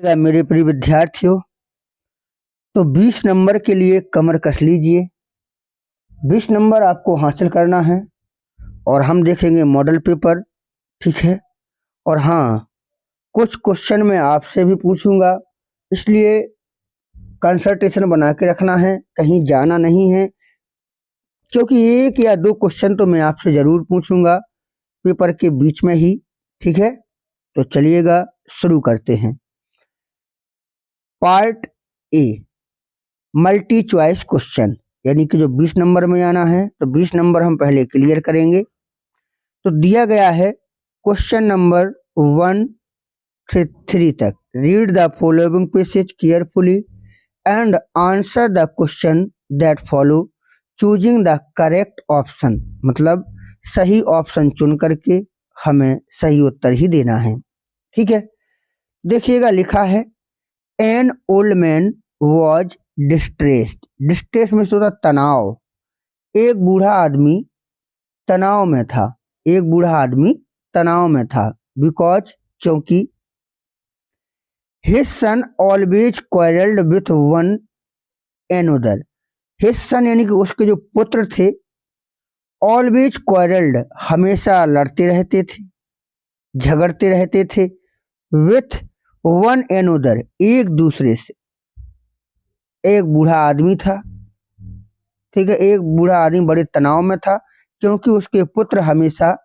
मेरे प्रिय विद्यार्थियों, तो 20 नंबर के लिए कमर कस लीजिए। 20 नंबर आपको हासिल करना है और हम देखेंगे मॉडल पेपर, ठीक है। और हाँ, कुछ क्वेश्चन मैं आपसे भी पूछूंगा, इसलिए कंसल्टेशन बना के रखना है, कहीं जाना नहीं है, क्योंकि 1 या 2 क्वेश्चन तो मैं आपसे ज़रूर पूछूंगा पेपर के बीच में ही, ठीक है। तो चलिएगा शुरू करते हैं। Part A, multi choice question, यानी कि जो 20 नंबर में आना है, तो 20 नंबर हम पहले क्लियर करेंगे। तो दिया गया है क्वेश्चन नंबर 1 से 3 तक। Read the following passage carefully and answer the question that follow choosing the correct option, मतलब सही ऑप्शन चुन करके हमें सही उत्तर ही देना है, ठीक है। देखिएगा लिखा है, N old man was distressed. Distress में से होता तनाव। एक बूढ़ा आदमी तनाव में था। एक बूढ़ा आदमी तनाव में था। बिकॉज, क्योंकि his son always quarrelled with one another. His son यानी कि उसके जो पुत्र थे, ऑलवेज क्वारल्ड हमेशा लड़ते रहते थे, झगड़ते रहते थे, विथ वन एनोदर एक दूसरे से। एक बूढ़ा आदमी था, ठीक है। एक बूढ़ा आदमी बड़े तनाव में था क्योंकि उसके पुत्र हमेशा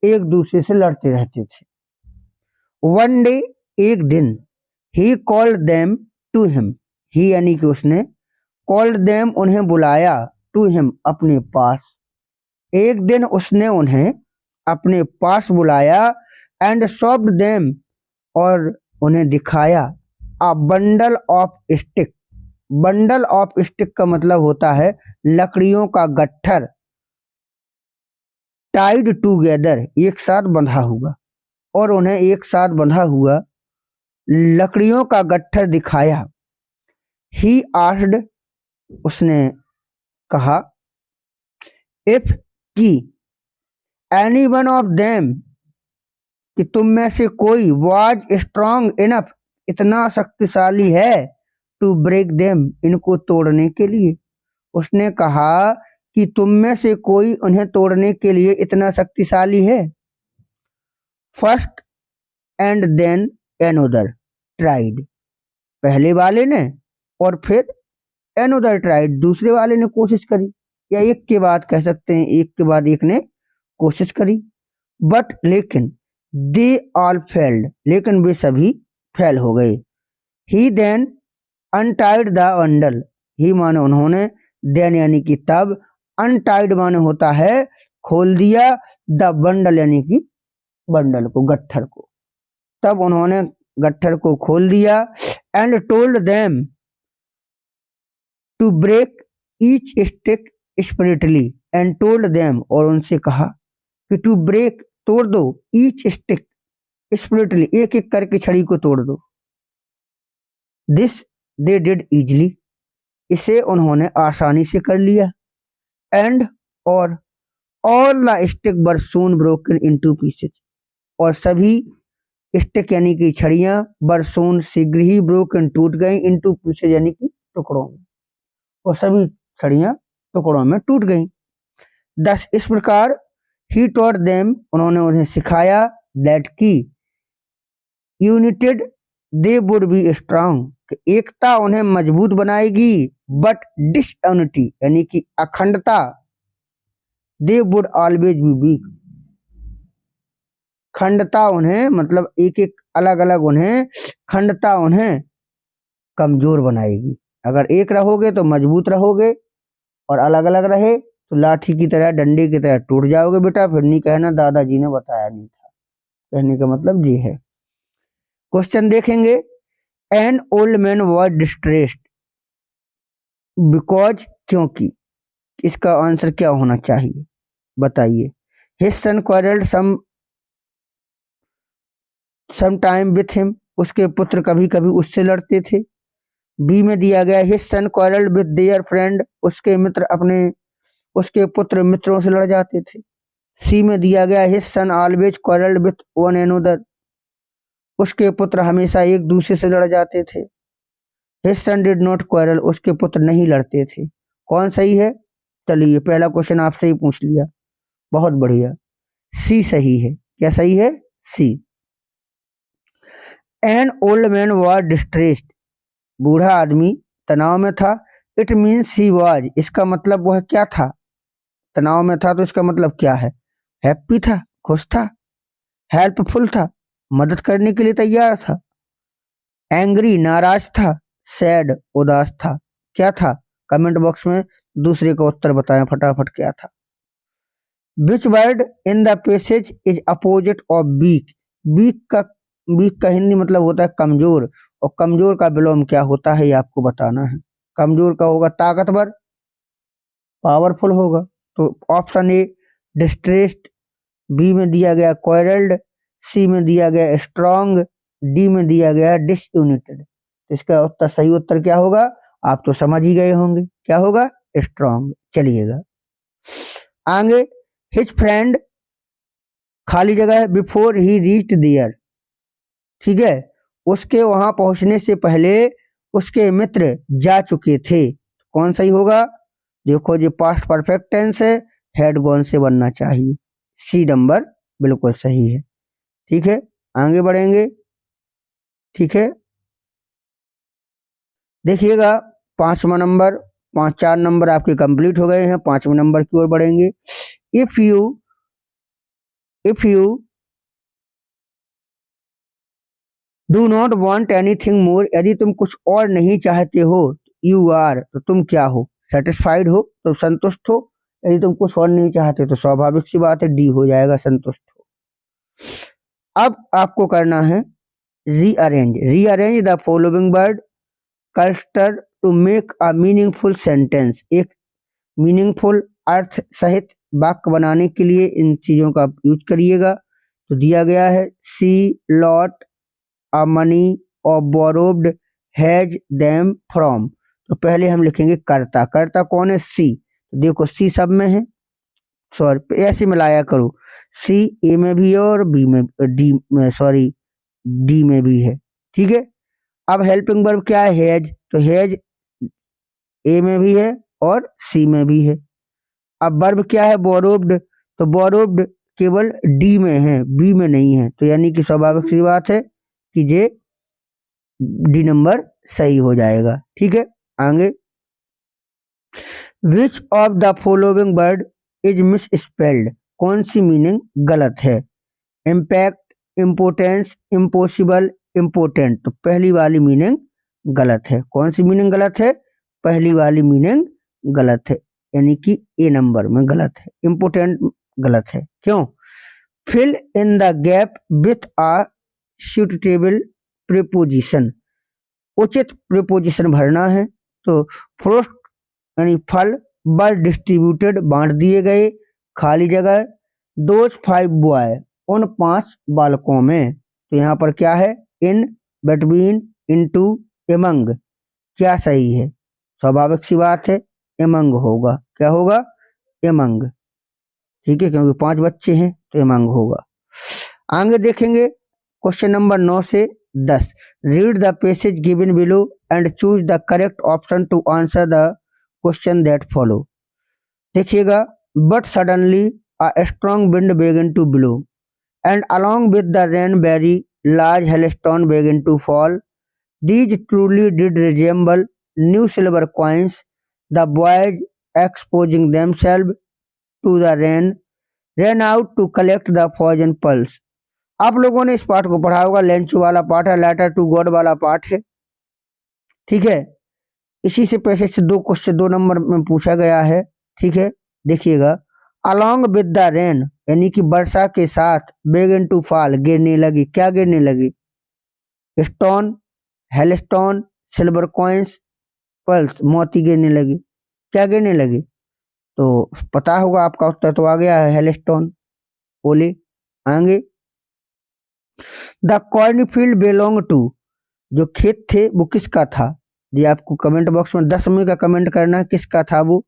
एक दूसरे से लड़ते रहते थे। वन डे, एक दिन, he called them to him. He यानी कि उसने, कॉल्ड देम उन्हें बुलाया, टू हिम अपने पास। एक दिन उसने उन्हें अपने पास बुलाया, एंड शॉप्ड देम और उन्हें दिखाया, a bundle of stick. Bundle of stick का मतलब होता है लकड़ियों का गट्ठर, टाइड टूगेदर एक साथ बंधा हुआ, और उन्हें एक साथ बंधा हुआ लकड़ियों का गट्ठर दिखाया। ही आस्क्ड, उसने कहा, इफ की एनी वन ऑफ देम, कि तुम में से कोई, वाज स्ट्रांग इनफ, इतना शक्तिशाली है, टू ब्रेक देम, इनको तोड़ने के लिए। उसने कहा कि तुम में से कोई उन्हें तोड़ने के लिए इतना शक्तिशाली है। First and then another tried, पहले वाले ने और फिर एनोदर ट्राइड, दूसरे वाले ने कोशिश करी, या एक के बाद कह सकते हैं, एक के बाद एक ने कोशिश करी। बट लेकिन, दे ऑल फेल्ड, लेकिन वे सभी फेल हो गए। ही देन अनटाइड द बंडल, ही माने उन्होंने, देन यानी कि तब, अनटाइड माने होता है खोल दिया, द बंडल यानी कि बंडल को, गट्ठर को। तब उन्होंने गट्ठर को खोल दिया, and told them to break each stick separately, and told them और उनसे कहा कि टू ब्रेक, तोड़ दो, ईच स्टिक स्पिरिटली, एक एक करके छड़ी को तोड़ दो। दिस दे डिड इजली, इसे उन्होंने आसानी से कर लिया। एंड और all the stick were soon broken into pieces, और सभी स्टिक यानी कि छड़ियां, वर सून शीघ्र ही, ब्रोकन टूट गई, इनटू पीसेज यानी कि टुकड़ों में, और सभी छड़ियां टुकड़ों में टूट गईं। दस, इस प्रकार, ही टॉट देम, उन्होंने उन्हें सिखाया, दैट की united they would be strong, एकता उन्हें मजबूत बनाएगी। बट डिसयूनिटी यानी कि अखंडता, they would always be weak, खंडता उन्हें, मतलब एक एक अलग अलग उन्हें, खंडता उन्हें कमजोर बनाएगी। अगर एक रहोगे तो मजबूत रहोगे, और अलग अलग रहे तो लाठी की तरह, डंडे की तरह टूट जाओगे बेटा। फिर नहीं कहना दादाजी ने बताया नहीं था, कहने का मतलब जी है। क्वेश्चन देखेंगे, an old man was distressed because, क्योंकि, इसका आंसर क्या होना चाहिए बताइए। His son quarrelled some time with him, उसके पुत्र कभी कभी उससे लड़ते थे। बी में दिया गया, his son quarrelled with their friend, उसके मित्र अपने, उसके पुत्र मित्रों से लड़ जाते थे। सी में दिया गया, his son always quarrelled with one another, उसके पुत्र हमेशा एक दूसरे से लड़ जाते थे। His son did not quarrel, उसके पुत्र नहीं लड़ते थे। कौन सही है? चलिए पहला क्वेश्चन आपसे ही पूछ लिया, बहुत बढ़िया। सी सही है। क्या सही है? C. An old man was distressed, बूढ़ा आदमी तनाव में था। इट मीन्स ही वाज, इसका मतलब वह क्या था? तनाव में था तो इसका मतलब क्या है? हैप्पी था, खुश था, हेल्पफुल था, मदद करने के लिए तैयार था। एंग्री नाराज था, सैड उदास था। क्या था? कमेंट बॉक्स में दूसरे का उत्तर बताएं फटाफट, क्या था? Which word in the passage is opposite of weak, weak का हिंदी मतलब होता है कमजोर, और कमजोर का विलोम क्या होता है ये आपको बताना है। कमजोर का होगा ताकतवर, पावरफुल होगा। तो ऑप्शन ए डिस्ट्रेस्ड, बी में दिया गया क्वारल्ड, सी में दिया गया स्ट्रांग, डी में दिया गया डिसयूनिटेड। तो इसका उत्तर, सही उत्तर क्या होगा? आप तो समझ ही गए होंगे, क्या होगा? स्ट्रांग। चलिएगा आगे। हिज फ्रेंड, खाली जगह है, बिफोर ही रीच्ड देयर, ठीक है, उसके वहां पहुंचने से पहले उसके मित्र जा चुके थे। कौन सही होगा? देखो जी पास्ट परफेक्ट टेंस है, हैड गॉन से बनना चाहिए। सी नंबर बिल्कुल सही है। ठीक है आगे बढ़ेंगे। ठीक है देखिएगा पांचवा नंबर, 4 नंबर आपके कंप्लीट हो गए हैं, पांचवें नंबर की ओर बढ़ेंगे। If you do not want anything more, यदि तुम कुछ और नहीं चाहते हो, यू आर, तो तुम क्या हो? सेटिस्फाइड हो, तो संतुष्ट हो। यदि तुम कुछ और नहीं चाहते तो स्वाभाविक सी बात है डी हो जाएगा, संतुष्ट हो। अब आपको करना है rearrange the following word cluster to make a meaningful sentence, एक मीनिंगफुल अर्थ सहित वाक्य बनाने के लिए इन चीजों का यूज करिएगा। तो दिया गया है सी लॉट अ मनी और बोरोव्ड हैज देम फ्रॉम। तो पहले हम लिखेंगे कर्ता, कर्ता कौन है? सी। तो देखो सी सब में है, सॉरी ऐसे मिलाया करो, सी ए में भी है और बी में, डी में, सॉरी डी में भी है। ठीक है अब हेल्पिंग वर्ब क्या है? हैज, तो हैज ए में भी है और सी में भी है। अब वर्ब क्या है? बोरोव्ड, तो बोरोव्ड केवल डी में है, बी में नहीं है। तो यानी कि स्वाभाविक सी बात है कि जे डी नंबर सही हो जाएगा। ठीक है आगे। विच of the following word is miss spelled, कौन सी मीनिंग गलत है? Impact, importance, impossible, important. तो पहली वाली मीनिंग गलत है। कौन सी मीनिंग गलत है? पहली वाली मीनिंग गलत है, यानी कि ए नंबर में गलत है। इम्पोर्टेंट गलत है, क्यों? Fill in the gap with a suitable preposition, उचित प्रीपोजिशन भरना है। तो फ्रूट यानी फल, वर डिस्ट्रीब्यूटेड बांट दिए गए, खाली जगह, दोज 5 बॉय, उन 5 बालकों में। तो यहाँ पर क्या है? इन, बिटवीन, इनटू, एमंग। क्या सही है? स्वाभाविक सी बात है एमंग होगा। क्या होगा? एमंग। ठीक है क्योंकि 5 बच्चे हैं तो एमंग होगा। आगे देखेंगे क्वेश्चन नंबर 9 से 10। Read the passage given below and choose the correct option to answer the question that follow. देखिएगा, but suddenly a strong wind began to blow and along with the rain very large hailstone began to fall. These truly did resemble new silver coins. The boys, exposing themselves to the rain, ran out to collect the frozen pearls. आप लोगों ने इस पाठ को पढ़ा होगा, लेंचू वाला पाठ है, लेटर टू गॉड वाला पाठ है। ठीक है इसी से पैसे से 2 क्वेश्चन 2 नंबर में पूछा गया है। ठीक है देखिएगा, अलॉन्ग विद द रेन यानी कि वर्षा के साथ, बेगन टू फॉल गिरने लगी। क्या गिरने लगी? Stone, hailstone, silver coins, pulse, मोती गिरने लगी। क्या गिरने लगी? तो पता होगा, आपका उत्तर तो आ गया है हेलस्टोन। बोले आगे। द कॉर्नफील्ड बिलोंग टू, जो खेत थे वो किसका था? ये आपको कमेंट बॉक्स में 10 में का कमेंट करना है, किसका था वो?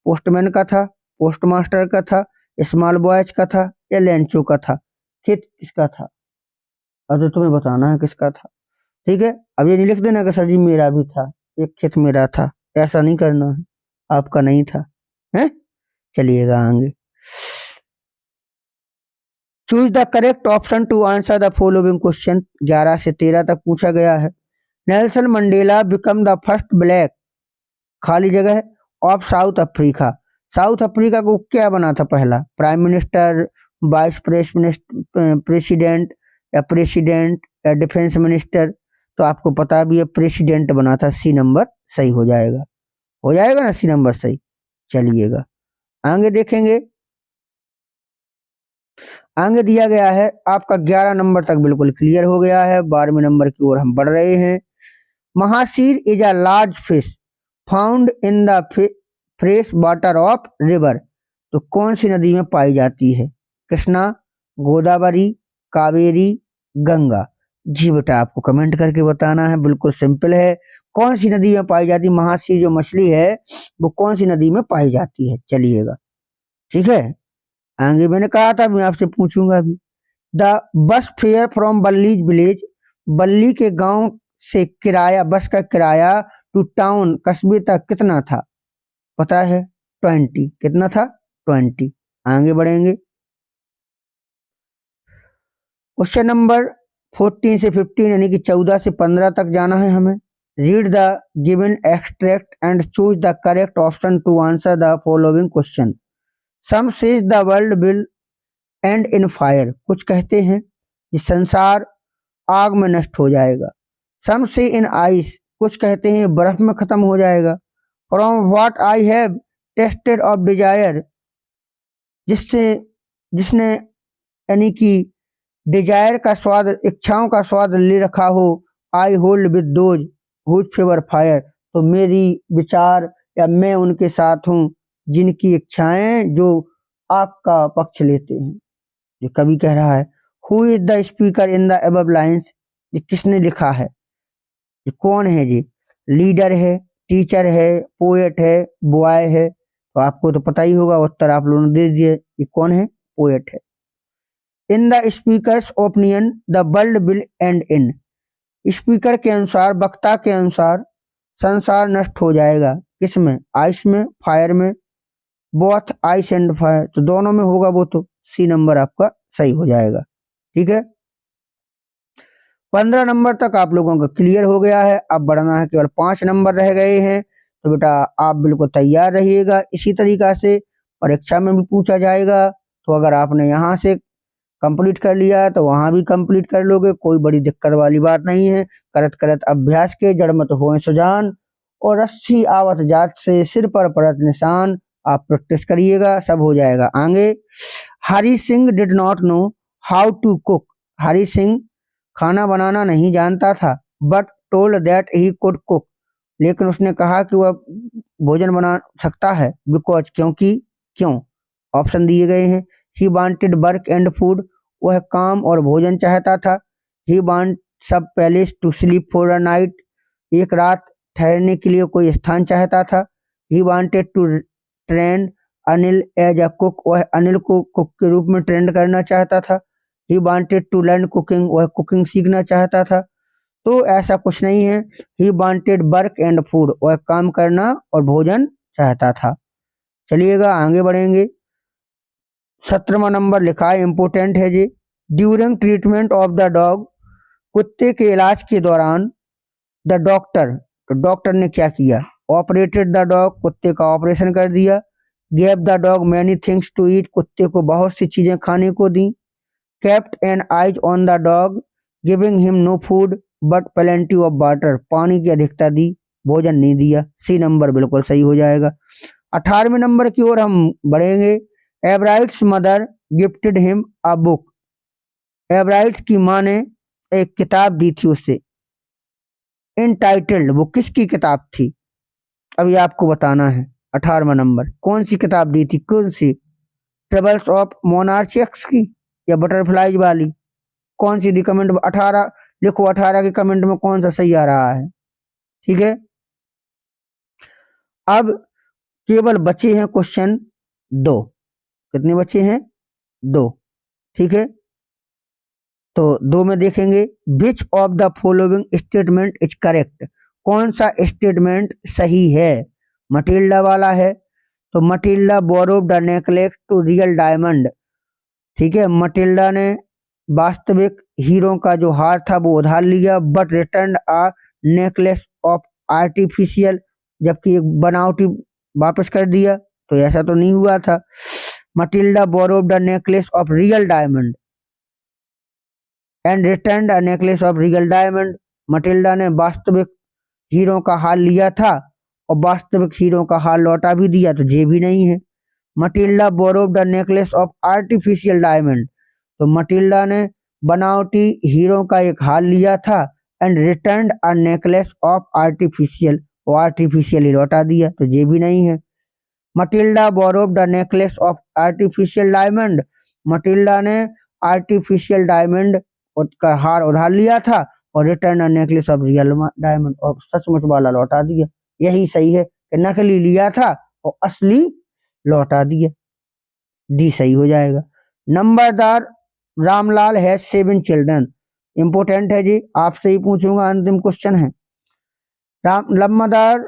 पोस्टमैन का था, पोस्टमास्टर का था, स्मॉल बॉयज का था या लेंचो का था? खेत किसका था? अब तो तुम्हें बताना है किसका था। ठीक है, अब ये नहीं लिख देना कि सर जी मेरा भी था, एक खेत मेरा था, ऐसा नहीं करना है, आपका नहीं था। है, चलिएगा आगे। Choose the correct option to answer the following question. 11 से 13 तक पूछा गया है। Nelson Mandela become the first black, खाली जगह है, of South Africa. South Africa को क्या बना था पहला? प्राइम मिनिस्टर, वाइस प्रेसिडेंट, या प्रेसिडेंट, या डिफेंस मिनिस्टर। तो आपको पता भी है प्रेसिडेंट बना था। सी नंबर सही हो जाएगा। हो जाएगा ना सी नंबर सही। चलिएगा आगे देखेंगे। आगे दिया गया है आपका 11 नंबर तक बिल्कुल क्लियर हो गया है। 12वें नंबर की ओर हम बढ़ रहे हैं। Mahseer is a large fish found in the fresh water of river. तो कौन सी नदी में पाई जाती है? कृष्णा, गोदावरी, कावेरी, गंगा। जी बेटा आपको कमेंट करके बताना है, बिल्कुल सिंपल है। कौन सी नदी में पाई जाती है? महासीर जो मछली है वो कौन सी नदी में पाई जाती है? चलिएगा ठीक है। आगे मैंने कहा था मैं आपसे पूछूंगा अभी। The bus fair from बल्लीज village, बल्ली के गांव से किराया, बस का किराया टू टाउन, कस्बे तक कितना था? पता है 20। कितना था? 20। आगे बढ़ेंगे। क्वेश्चन नंबर 14 से 15 यानी कि 14 से 15 तक जाना है हमें। Read the given extract and choose the correct option to answer the following question. Some say the world will end in fire, कुछ कहते हैं कि संसार आग में नष्ट हो जाएगा। सम से इन आइस, कुछ कहते हैं बर्फ में खत्म हो जाएगा। From what I have tested of desire, जिससे जिसने यानी कि डिजायर का स्वाद, इच्छाओं का स्वाद ले रखा हो। I hold with those whose favour fire, तो मेरी विचार या मैं उनके साथ हूँ जिनकी इच्छाएं जो आग का पक्ष लेते हैं। ये कवि कह रहा है। Who is the speaker in the above lines, ये किसने लिखा है? ये कौन है जी? लीडर है, टीचर है, पोएट है, बॉय है? तो आपको तो पता ही होगा, उत्तर आप लोगों ने दे दिए। ये कौन है? पोएट है। In the speakers opinion the world will end in, speaker के अनुसार, वक्ता के अनुसार संसार नष्ट हो जाएगा। किसमें? आइस में, फायर में? बोथ आइस एंड फायर, तो दोनों में होगा वो, तो सी नंबर आपका सही हो जाएगा। ठीक है, 15 नंबर तक आप लोगों का क्लियर हो गया है। अब बढ़ना है, केवल 5 नंबर रह गए हैं। तो बेटा आप बिल्कुल तैयार रहिएगा। इसी तरीका से परीक्षा में भी पूछा जाएगा। तो अगर आपने यहाँ से कंप्लीट कर लिया तो वहाँ भी कंप्लीट कर लोगे, कोई बड़ी दिक्कत वाली बात नहीं है। करत करत अभ्यास के जड़ मत होए सुजान, और रस्सी आवत जात से सिर पर पड़त निशान। आप प्रैक्टिस करिएगा, सब हो जाएगा आगे। Hari Singh did not know how to cook, Hari Singh खाना बनाना नहीं जानता था। But told that he could cook, लेकिन उसने कहा कि वह भोजन बना सकता है। बिकॉज, क्योंकि, क्यों? ऑप्शन दिए गए हैं। He wanted work and food, वह काम और भोजन चाहता था। He want some place to sleep for a night, एक रात ठहरने के लिए कोई स्थान चाहता था। He wanted to train Anil as a cook, वह अनिल को कुक के रूप में ट्रेंड करना चाहता था। He wanted to learn cooking, वह कुकिंग सीखना चाहता था। तो ऐसा कुछ नहीं है। He wanted work and food, वह काम करना और भोजन चाहता था। चलिएगा आगे बढ़ेंगे। 17वां नंबर लिखा है, इंपोर्टेंट है जी। During treatment of the dog, कुत्ते के इलाज के दौरान, द डॉक्टर, तो डॉक्टर ने क्या किया? ऑपरेटेड द डॉग, कुत्ते का ऑपरेशन कर दिया। Gave the dog many things to eat, कुत्ते को बहुत सी चीजें खाने को दी। Kept an eyes on the dog, giving him no food but plenty of water, पानी की अधिकता दी, भोजन नहीं दिया। सी नंबर बिल्कुल सही हो जाएगा। 18वें नंबर की ओर हम बढ़ेंगे। Evarite's mother gifted him a book, Evarite's की माँ ने एक किताब दी थी उससे। इनटाइटल्ड, वो किसकी किताब थी? अभी आपको बताना है। 18वां नंबर, कौन सी किताब दी थी? कौन सी? ट्रेवल्स ऑफ मोनार्चिक्स की, या बटरफ्लाइज वाली? कौन सी दी? कमेंट में 18 लिखो। 18 के कमेंट में कौन सा सही आ रहा है? ठीक है, अब केवल बचे हैं क्वेश्चन 2। कितने बचे हैं? 2। ठीक है, तो 2 में देखेंगे which of the following statement is correct, कौन सा स्टेटमेंट सही है। मटिल्डा वाला है, तो Matilda borrow the necklace to real diamond, ठीक है, मटिल्डा ने वास्तविक हीरो का जो हार था वो उधार लिया, but return a necklace of artificial, जबकि एक बनावटी वापस कर दिया, तो ऐसा तो नहीं हुआ था। Matilda borrow the necklace of real diamond and return a necklace of real diamond, Matilda ने वास्तविक हीरो का हार लिया था और वास्तविक हीरो का हार लौटा भी दिया, तो ये भी नहीं है। Matilda borrow the necklace of artificial diamond, तो मटिल्डा ने बनावटी हीरो का एक हार लिया था and return a necklace of artificial, वो आर्टिफिशियल ही लौटा दिया, तो ये भी नहीं है। Matilda borrow the necklace of artificial diamond, Matilda ने आर्टिफिशियल डायमंड का हार उधार लिया था और return a necklace of real diamond, और सचमुच वाला लौटा दिया। यही सही है कि नकली लिया था और असली लौटा दिया, डी सही हो जाएगा। नंबरदार रामलाल है 7 चिल्ड्रन, इंपोर्टेंट है जी, आपसे ही पूछूंगा, अंतिम क्वेश्चन है। नंबरदार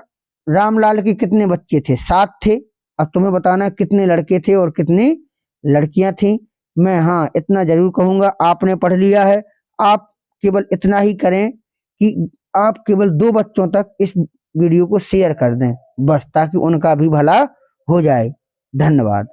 रामलाल के कितने बच्चे थे? 7 थे। अब तुम्हें बताना कितने लड़के थे और कितनी लड़कियां थी। मैं हाँ इतना जरूर कहूंगा, आपने पढ़ लिया है, आप केवल इतना ही करें कि आप केवल 2 बच्चों तक इस वीडियो को शेयर कर दें, बस, ताकि उनका भी भला हो जाए। धन्यवाद।